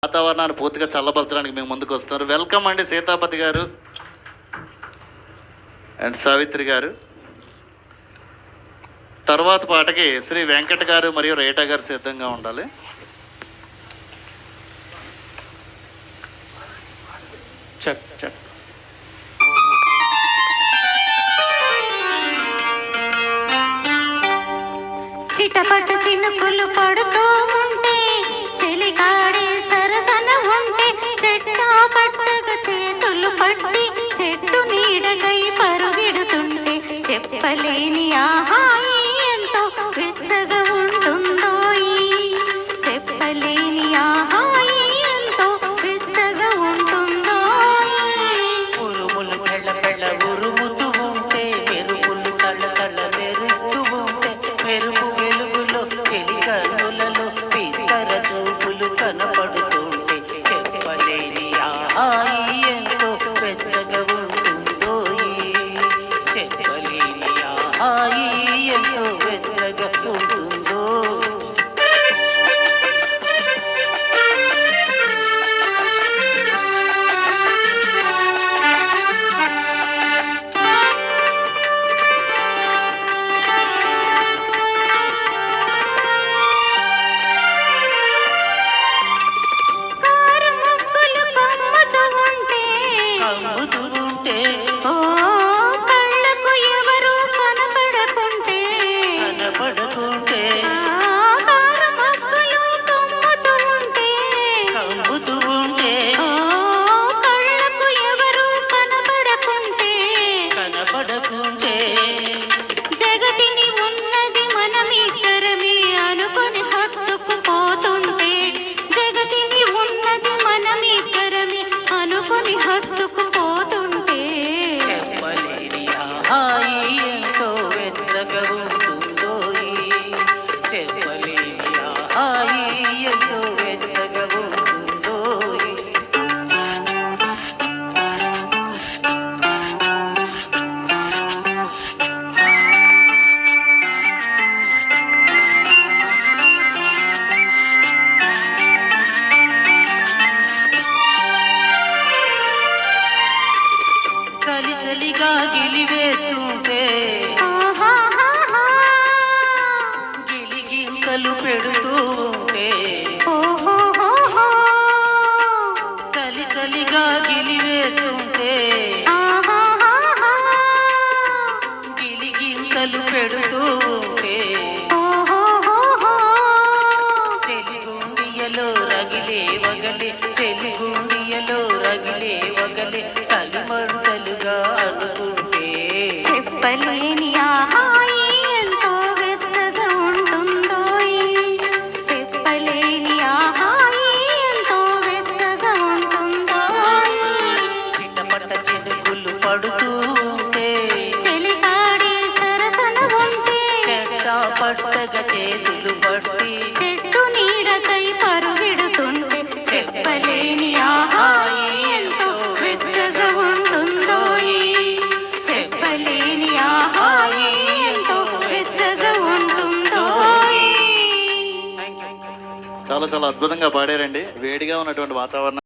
వాతావరణాన్ని పూర్తిగా చల్లపరచడానికి మేము ముందుకు వస్తున్నారు. వెల్కమ్ అండి సీతాపతి గారు అండ్ సావిత్రి గారు. తర్వాత పాటకి శ్రీ వెంకట గారు మరియు రేటా గారు సిద్ధంగా ఉండాలి. Check check. చిటపట చినుకులు పడుతూ ఉంటే చెలికాడే సరసన ఉంటే చెట్టా పట్టగా చేతులు పట్టి చెట్టు నీడకై పరుగెడుతుంటే చెప్పలేని ఆహాయి ఎంతో వెచ్చగా ఉంటుందో చెప్పలేని ఆహాయి ఎంతో వెచ్చగా ఉంటుందో. ఉరుములు పెళ్ళ పెళ్ళ ఉరుముతూ ఉంటే మెరుపులు కళ్ళ కళ్ళ మెరుస్తూ ఉంటే మెరుపు వెలుగులో చెలి కన్నులలో పిత్తర చూపులు కనపడుతుంటే చెప్పలేని ఆహాయి ఎంతో వెచ్చగా ఉంటుందో చెప్పలేని ఆహాయి ఎంతో వెచ్చగా ఉంటుందో. కళ్ళకు ఎవరు కనపడకుంటే కమ్ముతూ ఉంటే కళ్ళకు ఎవరు కనపడకుంటే జగతిని ఉన్నది మనమిద్దరమే అనుకొని హత్తుకుపోతుంటే జగతిని ఉన్నది మనమిద్దరమే అనుకొని హత్తుకుపోతుంటే చెప్పలేని ఆహాయి ఎంతో వెచ్చగా ఉంటుందో చెప్పలేని ఆహాయి ఎంతో వెచ్చగా ఉంటుందో. చలి చలిగా గిలివేస్తుంటే గిలిగింతలు పెడుతూ ఉంటే చలి చలిగా గిలివేస్తుంటే గిలిగింతలు పెడుతూ ఉంటే తెలుగుండియలో రగిలే వగలే తెలుగుండియలో రగిలే వగలే చలిమంటలుగా అనుకుంటే చెప్పలేని ఆహాయి ఎంతో వెచ్చగా ఉంటుందో చెప్పలేని ఆహాయి ఎంతో వెచ్చగా ఉంటుందో. చిట్టపట్ట చినుకులు పడుతూ ఉంటే చెలికాడే సరసన ఉంటే చెట్టా పట్టగా చేతులు పట్టి చెట్టు నీడకై పరుగెడుతుంటే చెప్పలేని ఆహాయి ఎంతో వెచ్చగా ఉంటుందో చెప్పలేని ఆహాయి ఎంతో వెచ్చగా ఉంటుందో. చాలా చాలా అద్భుతంగా పాడారండి. వేడిగా ఉన్నటువంటి వాతావరణం